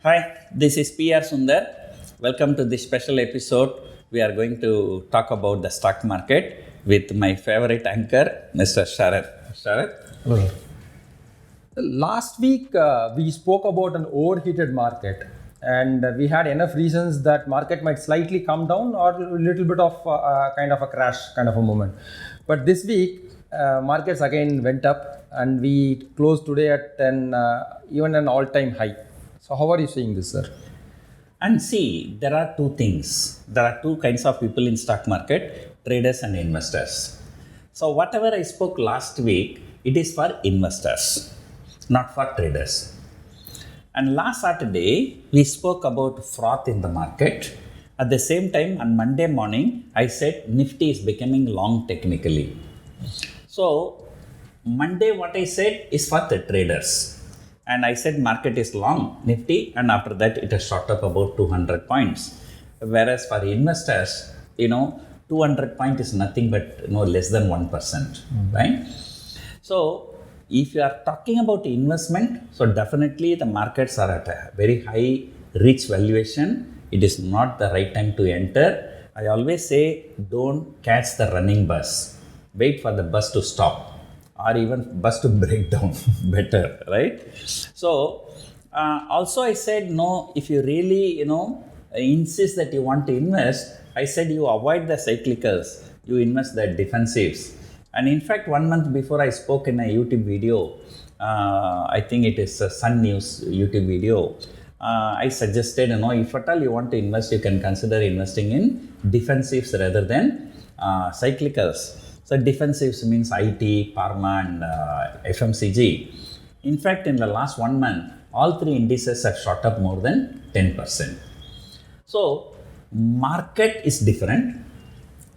Hi, this is PR Sundar. Welcome to this special episode. We are going to talk about the stock market with my favorite anchor, Mr. Sharad. Sharad? Hello. Last week we spoke about an overheated market, and we had enough reasons that market might slightly come down or a little bit of kind of a crash kind of a moment. But this week markets again went up, and we closed today at even an all-time high. So how are you seeing this, sir? And see, there are two things. There are two kinds of people in stock market, traders and investors. So whatever I spoke last week, it is for investors, not for traders. And last Saturday, we spoke about froth in the market. At the same time, on Monday morning, I said Nifty is becoming long technically. So Monday, what I said is for the traders. And I said market is long Nifty, and after that it has shot up about 200 points. Whereas for investors, 200 point is nothing but less than 1%, right? So if you are talking about investment, so definitely the markets are at a very high rich valuation. It is not the right time to enter. I always say don't catch the running bus. Wait for the bus to stop, or even bus to break down better, right? So also I said, no, if you really, insist that you want to invest, I said you avoid the cyclicals, you invest the defensives. And in fact, 1 month before I spoke in a YouTube video, I think it is a Sun News YouTube video, I suggested, if at all you want to invest, you can consider investing in defensives rather than cyclicals. So defensives means IT, pharma and FMCG. In fact, in the last 1 month, all three indices have shot up more than 10%. So market is different,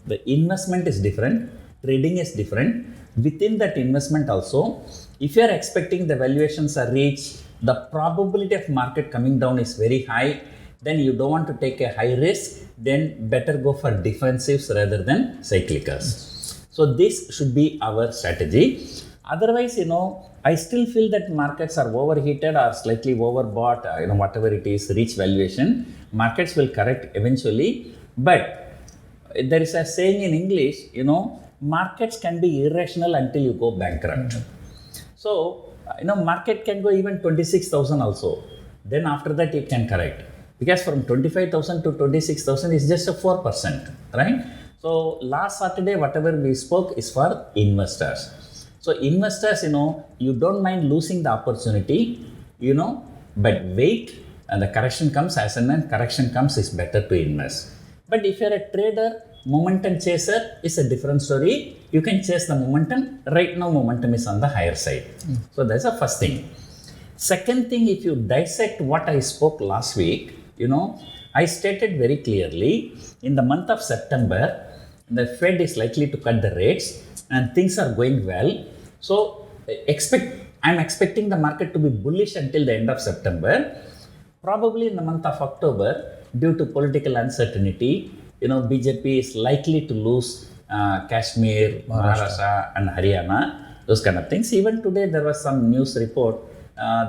the investment is different, trading is different. Within that investment also, if you are expecting the valuations are reached, the probability of market coming down is very high, then you don't want to take a high risk, then better go for defensives rather than cyclicals. So this should be our strategy. Otherwise, I still feel that markets are overheated or slightly overbought, whatever it is, reach valuation. Markets will correct eventually. But there is a saying in English, markets can be irrational until you go bankrupt. So, market can go even 26,000 also. Then after that, it can correct. Because from 25,000 to 26,000 is just a 4%, right? So last Saturday, whatever we spoke is for investors. So investors, you don't mind losing the opportunity, but wait, and the correction comes. As and when correction comes, it's better to invest. But if you're a trader, momentum chaser is a different story. You can chase the momentum. Right now, momentum is on the higher side. So that's the first thing. Second thing, if you dissect what I spoke last week, I stated very clearly in the month of September, the Fed is likely to cut the rates and things are going well. So I'm expecting the market to be bullish until the end of September. Probably in the month of October, due to political uncertainty, BJP is likely to lose Kashmir, Maharashtra and Haryana, those kind of things. Even today there was some news report.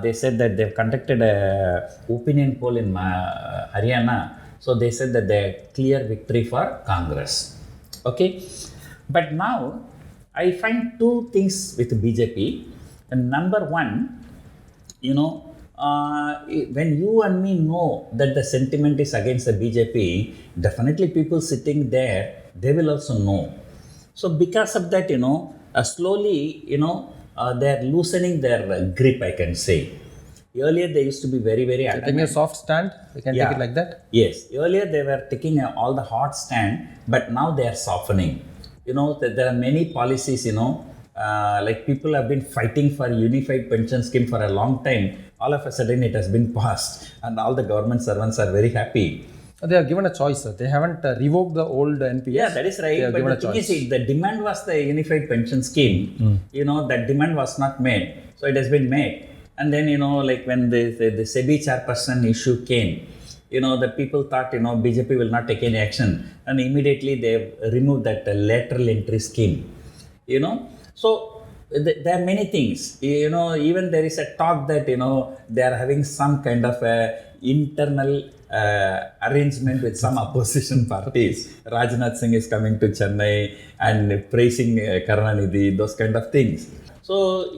They said that they've conducted a opinion poll in Haryana. So they said that they clear victory for Congress. Okay, but now I find two things with BJP. And number one, when you and me know that the sentiment is against the BJP, definitely people sitting there, they will also know. So because of that, slowly, they're loosening their grip, I can say. Earlier, they used to be very, very adamant. Taking a soft stand, we can take it like that? Yes. Earlier, they were taking all the hard stand, but now they are softening. There are many policies, like people have been fighting for unified pension scheme for a long time. All of a sudden, it has been passed, and all the government servants are very happy. They have given a choice, sir. They haven't revoked the old NPS. Yeah, that is right. But the thing is, the demand was the unified pension scheme. That demand was not made. So it has been made. And then, like when the SEBI chairperson issue came, the people thought, BJP will not take any action. And immediately they removed that lateral entry scheme. So there are many things, even there is a talk that, they are having some kind of a internal arrangement with some opposition parties. Rajnath Singh is coming to Chennai and praising Karunanidhi, those kind of things. So,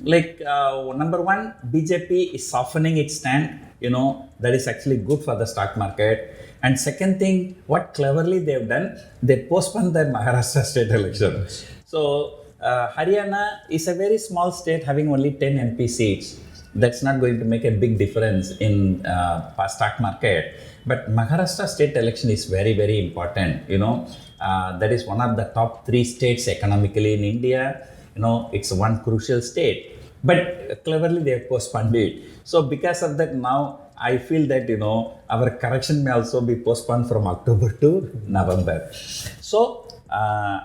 number one, BJP is softening its stand, that is actually good for the stock market. And second thing, what cleverly they've done, they postponed their Maharashtra state election. So, Haryana is a very small state having only 10 MP seats. That's not going to make a big difference in stock market. But Maharashtra state election is very, very important. That is one of the top 3 states economically in India. It's one crucial state. But cleverly they have postponed it. So because of that, now I feel that our correction may also be postponed from October to November. So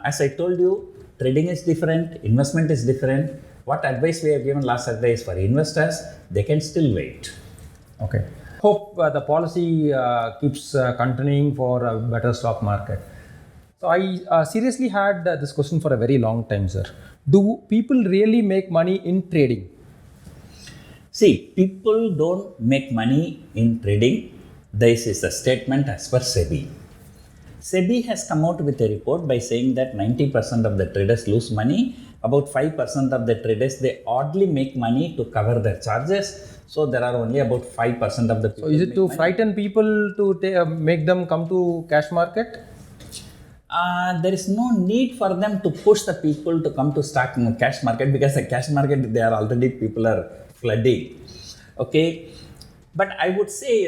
as I told you, trading is different, investment is different. What advice we have given last Saturday is for investors, they can still wait. Okay. Hope the policy keeps continuing for a better stock market. So I seriously had this question for a very long time, sir. Do people really make money in trading? See, people don't make money in trading. This is a statement as per SEBI. SEBI has come out with a report by saying that 90% of the traders lose money. About 5% of the traders, they oddly make money to cover their charges. So there are only about 5% of the people. So is it to frighten people to make them come to cash market? There is no need for them to push the people to come to stock in the cash market, because the cash market, they are already, people are flooding. Okay. But I would say,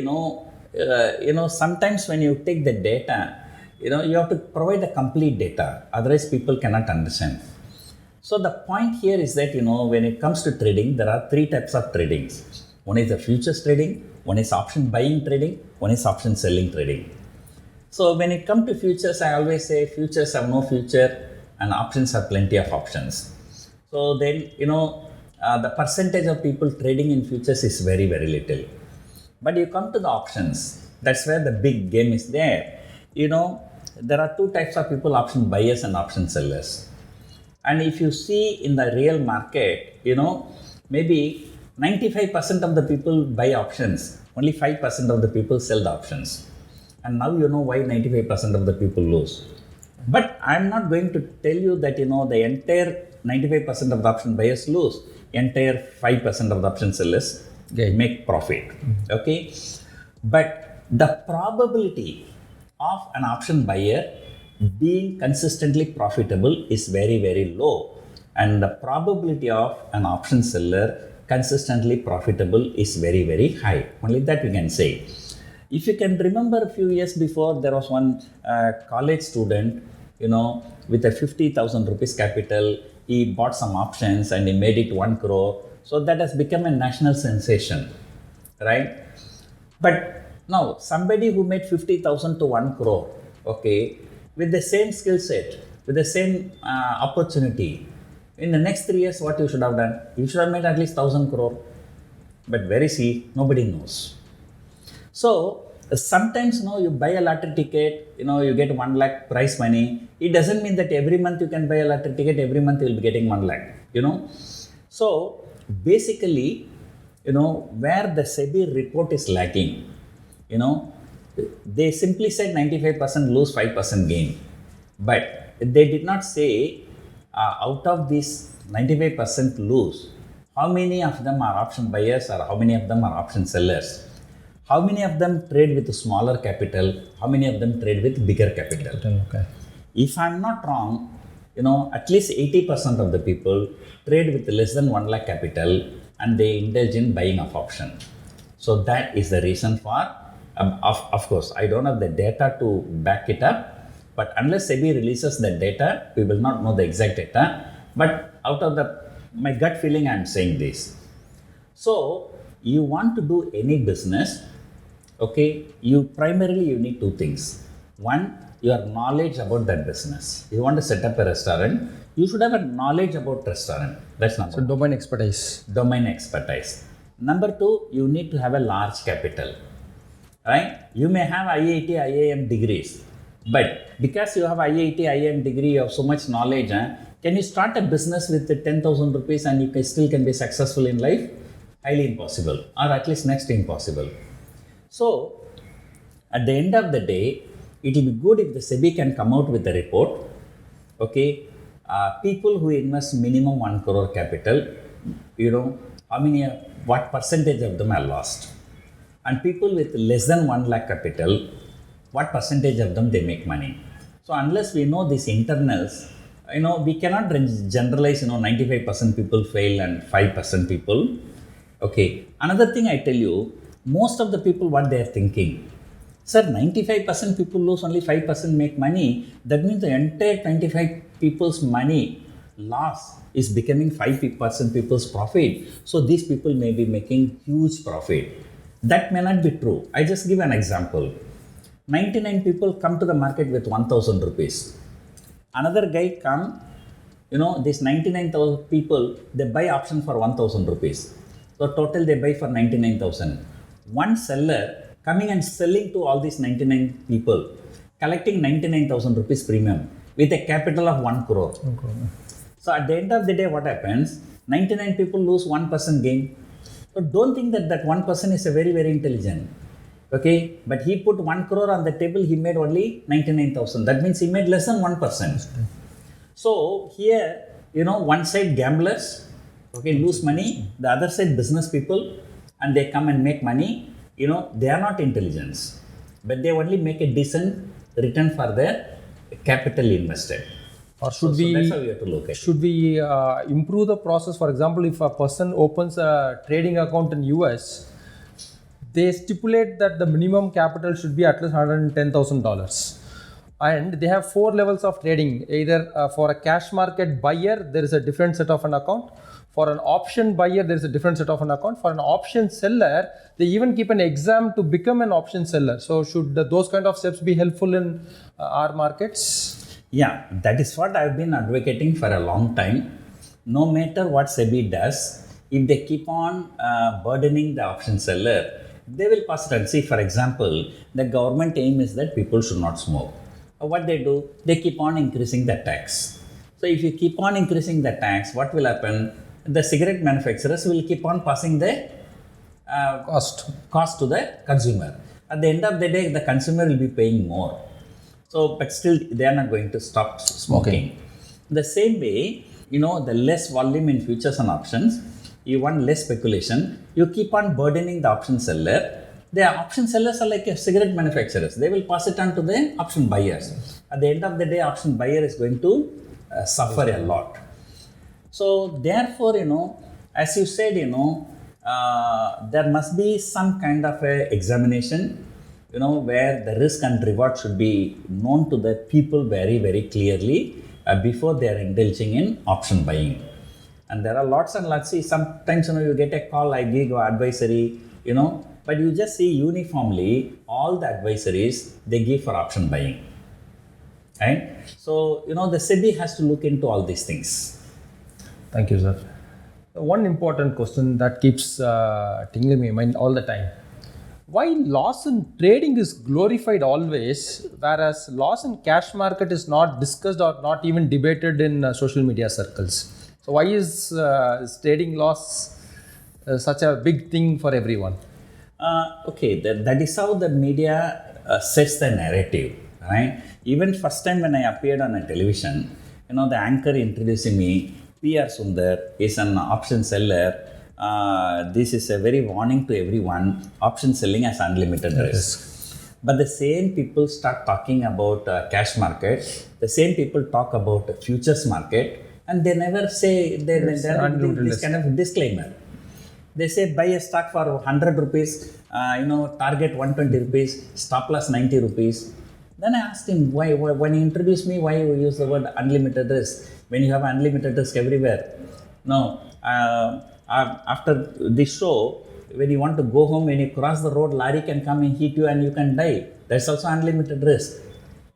sometimes when you take the data, you have to provide the complete data. Otherwise, people cannot understand. So the point here is that, when it comes to trading, there are 3 types of tradings. One is the futures trading, one is option buying trading, one is option selling trading. So when it comes to futures, I always say futures have no future and options have plenty of options. So then, the percentage of people trading in futures is very, very little. But you come to the options, that's where the big game is there. There are 2 types of people, option buyers and option sellers. And if you see in the real market, maybe 95% of the people buy options, only 5% of the people sell the options. And now you know why 95% of the people lose. But I'm not going to tell you that, the entire 95% of the option buyers lose. Entire 5% of the option sellers make profit. Okay. But the probability of an option buyer being consistently profitable is very, very low. And the probability of an option seller consistently profitable is very, very high. Only that we can say. If you can remember a few years before, there was one college student, with a 50,000 rupees capital, he bought some options and he made it 1 crore. So that has become a national sensation, right? But now somebody who made 50,000 to 1 crore, okay, with the same skill set, with the same opportunity, in the next 3 years, what you should have done? You should have made at least 1,000 crore. But where is he? Nobody knows. So sometimes, you buy a lottery ticket, you get 1 lakh prize money. It doesn't mean that every month you can buy a lottery ticket, every month you will be getting 1 lakh, So basically, where the SEBI report is lacking, they simply said 95% lose, 5% gain. But they did not say out of these 95% lose, how many of them are option buyers or how many of them are option sellers. How many of them trade with smaller capital? How many of them trade with bigger capital? Okay. If I'm not wrong, at least 80% of the people trade with less than 1 lakh capital and they indulge in buying of option. So that is the reason for, of course, I don't have the data to back it up, but unless SEBI releases the data, we will not know the exact data. But out of my gut feeling, I'm saying this. So you want to do any business, okay, you need 2 things. One, your knowledge about that business. You want to set up a restaurant, you should have a knowledge about restaurant. That's number one. Domain expertise. Domain expertise. Number 2, you need to have a large capital, right? You may have IIT, IIM degrees, but because you have IIT, IIM degree, you have so much knowledge, can you start a business with 10,000 rupees and you still can be successful in life? Highly impossible, or at least next to impossible. So at the end of the day, it will be good if the SEBI can come out with a report. Okay, people who invest minimum 1 crore capital, how many, what percentage of them are lost, and people with less than 1 lakh capital, what percentage of them they make money. So unless we know these internals, we cannot generalize, 95% people fail and 5% people. Okay, another thing I tell you, most of the people what they are thinking, sir, 95% people lose, only 5% make money. That means the entire 25 people's money loss is becoming 5% people's profit. So these people may be making huge profit. That may not be true. I just give an example. 99 people come to the market with 1,000 rupees. Another guy come, these 99,000 people, they buy option for 1,000 rupees. So total they buy for 99,000. One seller coming and selling to all these 99 people, collecting 99,000 rupees premium with a capital of 1 crore. Okay. So at the end of the day, what happens? 99 people lose 1% gain. So don't think that one person is a very, very intelligent. Okay, but he put 1 crore on the table, he made only 99,000. That means he made less than 1%. So here, one side gamblers, okay, lose money, the other side business people, and they come and make money. They are not intelligence, but they only make a decent return for their capital invested. Or should that's how we have to look at it. Should we improve the process? For example, if a person opens a trading account in US, they stipulate that the minimum capital should be at least $110,000. And they have 4 levels of trading. Either for a cash market buyer, there is a different set of an account. For an option buyer, there is a different set of an account. For an option seller, they even keep an exam to become an option seller. So should those kind of steps be helpful in our markets? Yeah, that is what I've been advocating for a long time. No matter what SEBI does, if they keep on burdening the option seller, they will pass it on. See, for example, the government aim is that people should not smoke. What they do, they keep on increasing the tax. So if you keep on increasing the tax, what will happen? The cigarette manufacturers will keep on passing the cost to the consumer. At the end of the day, the consumer will be paying more. So, but still, they are not going to stop smoking. Okay. The same way, the less volume in futures and options, you want less speculation, you keep on burdening the option seller. The option sellers are like cigarette manufacturers. They will pass it on to the option buyers. At the end of the day, option buyer is going to suffer a lot. So therefore, as you said, there must be some kind of a examination, where the risk and reward should be known to the people very, very clearly before they are indulging in option buying. And there are lots and lots. See, sometimes, you get a call, I give advisory, but you just see uniformly all the advisories they give for option buying. Right? So, the SEBI has to look into all these things. Thank you, sir. One important question that keeps tingling my mind all the time. Why loss in trading is glorified always, whereas loss in cash market is not discussed or not even debated in social media circles? So why is trading loss such a big thing for everyone? Okay, that is how the media sets the narrative, right? Even first time when I appeared on a television, the anchor introducing me, P.R. Sundar is an option seller. This is a very warning to everyone. Option selling has unlimited risk. But the same people start talking about cash market. The same people talk about futures market, and they never say this kind of disclaimer. They say buy a stock for 100 rupees, target 120 rupees, stop loss 90 rupees. Then I asked him, why when he introduced me, why you use the word unlimited risk when you have unlimited risk everywhere? No, after this show, when you want to go home, when you cross the road, lorry can come and hit you and you can die. That's also unlimited risk.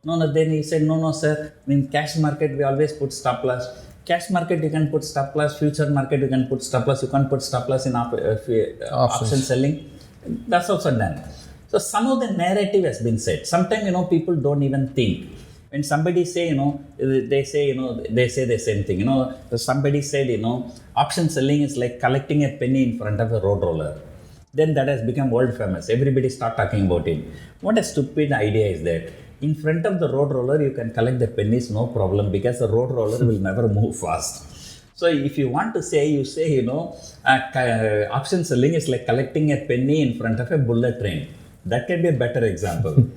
No, then he said, no, sir. In cash market, we always put stop loss. Cash market, you can put stop loss. Future market, you can put stop loss. You can't put stop loss in option selling. That's also done. So some of the narrative has been said. Sometimes, people don't even think. When somebody say, they say the same thing. Somebody said, option selling is like collecting a penny in front of a road roller. Then that has become world famous. Everybody start talking about it. What a stupid idea is that? In front of the road roller, you can collect the pennies, no problem, because the road roller will never move fast. So if you want to say, you say, option selling is like collecting a penny in front of a bullet train. That can be a better example.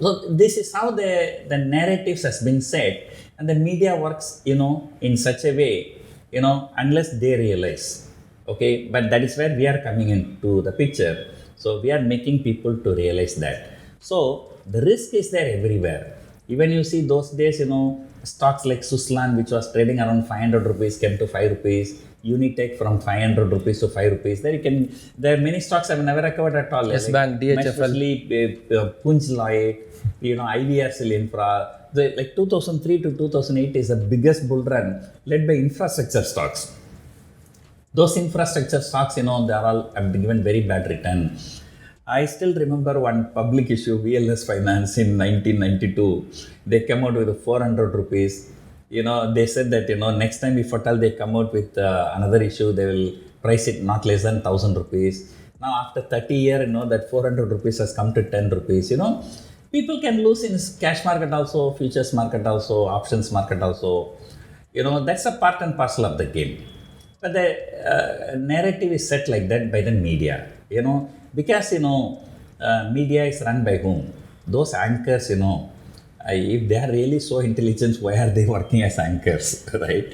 So this is how the narratives has been set, and the media works, in such a way, unless they realize. Okay, but that is where we are coming into the picture. So we are making people to realize that. So the risk is there everywhere. Even you see those days, stocks like Suslan, which was trading around 500 rupees, came to 5 rupees. Unitech from 500 rupees to 5 rupees. There are many stocks have never recovered at all. Yes, Bank, DHFL. Especially Punj Lloyd, IVRCL Infra. Like 2003 to 2008 is the biggest bull run led by infrastructure stocks. Those infrastructure stocks, they are all have given very bad return. I still remember one public issue, VLS Finance in 1992. They came out with 400 rupees. They said that, next time if at all they come out with another issue, they will price it not less than 1000 rupees. Now after 30 years, that 400 rupees has come to 10 rupees. People can lose in cash market also, futures market also, options market also. That's a part and parcel of the game. But the narrative is set like that by the media, because, media is run by whom? Those anchors, if they are really so intelligent, why are they working as anchors, right?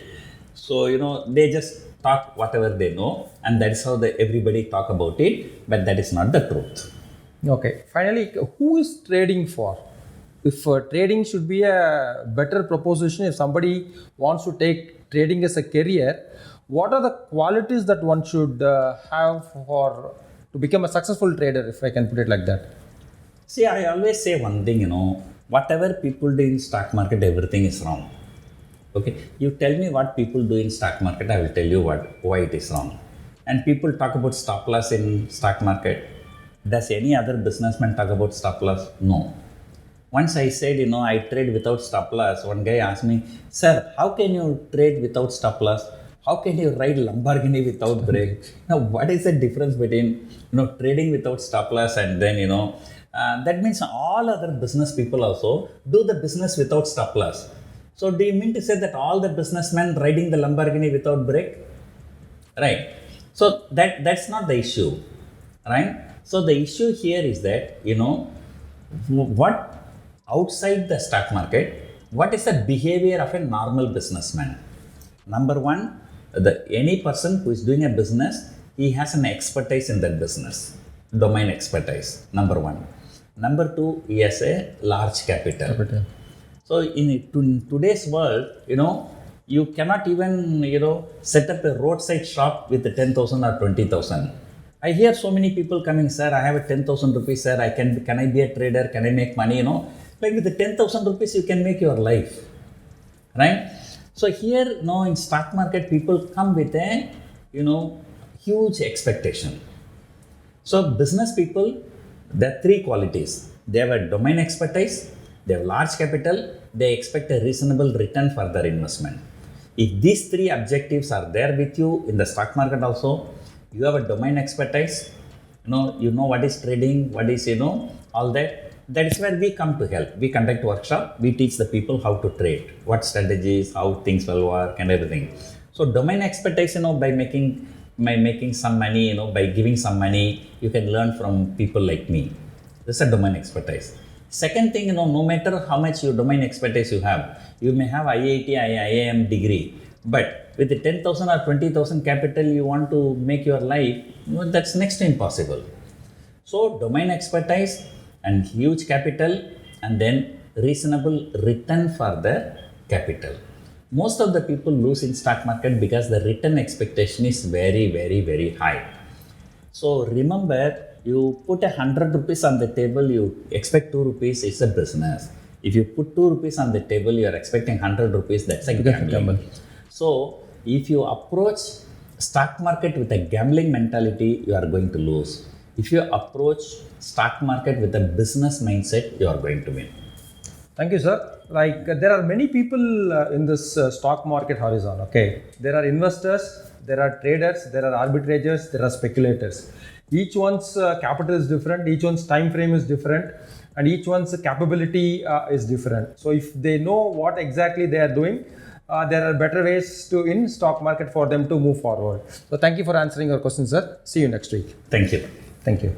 So, they just talk whatever they know, and that's how everybody talk about it, but that is not the truth. Okay. Finally, who is trading for? If trading should be a better proposition, if somebody wants to take trading as a career, what are the qualities that one should have to become a successful trader, if I can put it like that? See, I always say one thing, whatever people do in stock market, everything is wrong. Okay, you tell me what people do in stock market, I will tell you why it is wrong. And people talk about stop loss in stock market. Does any other businessman talk about stop loss? No. Once I said, I trade without stop loss, one guy asked me, sir, how can you trade without stop loss? How can you ride Lamborghini without brake? Now, what is the difference between, trading without stop loss and then, that means all other business people also do the business without stop loss. So, do you mean to say that all the businessmen riding the Lamborghini without brake? Right. So, that's not the issue, right? So, the issue here is that, what outside the stock market, what is the behavior of a normal businessman? Number one, any person who is doing a business, he has an expertise in that business, domain expertise, number one. Number two, he has a large capital. So in today's world, you cannot even, set up a roadside shop with 10,000 or 20,000. I hear so many people coming, sir, I have a 10,000 rupees, sir, can I be a trader, can I make money, like with the 10,000 rupees, you can make your life, right? So here, in stock market, people come with a, huge expectation. So business people, there are three qualities. They have a domain expertise, they have large capital, they expect a reasonable return for their investment. If these three objectives are there with you in the stock market also, you have a domain expertise, you know what is trading, what is, all that. That is where we come to help. We conduct workshop, we teach the people how to trade, what strategies, how things will work and everything. So domain expertise, by making some money, by giving some money, you can learn from people like me. This is a domain expertise. Second thing, no matter how much your domain expertise you have, you may have IIT, IIM degree, but with the 10,000 or 20,000 capital, you want to make your life, that's next to impossible. So domain expertise and huge capital, and then reasonable return for the capital. Most of the people lose in stock market because the return expectation is very, very, very high. So remember, you put 100 rupees on the table, you expect 2 rupees, it's a business. If you put 2 rupees on the table, you are expecting 100 rupees, that's a gambling. So if you approach stock market with a gambling mentality, you are going to lose. If you approach stock market with a business mindset, you are going to win. Thank you, sir. like there are many people in this stock market horizon. Okay, there are investors, there are traders, there are arbitrators, there are speculators. Each one's capital is different, each one's time frame is different, and each one's capability is different. So if they know what exactly they are doing, there are better ways to in stock market for them to move forward. So thank you for answering your question, sir. See you next week. Thank you. Thank you.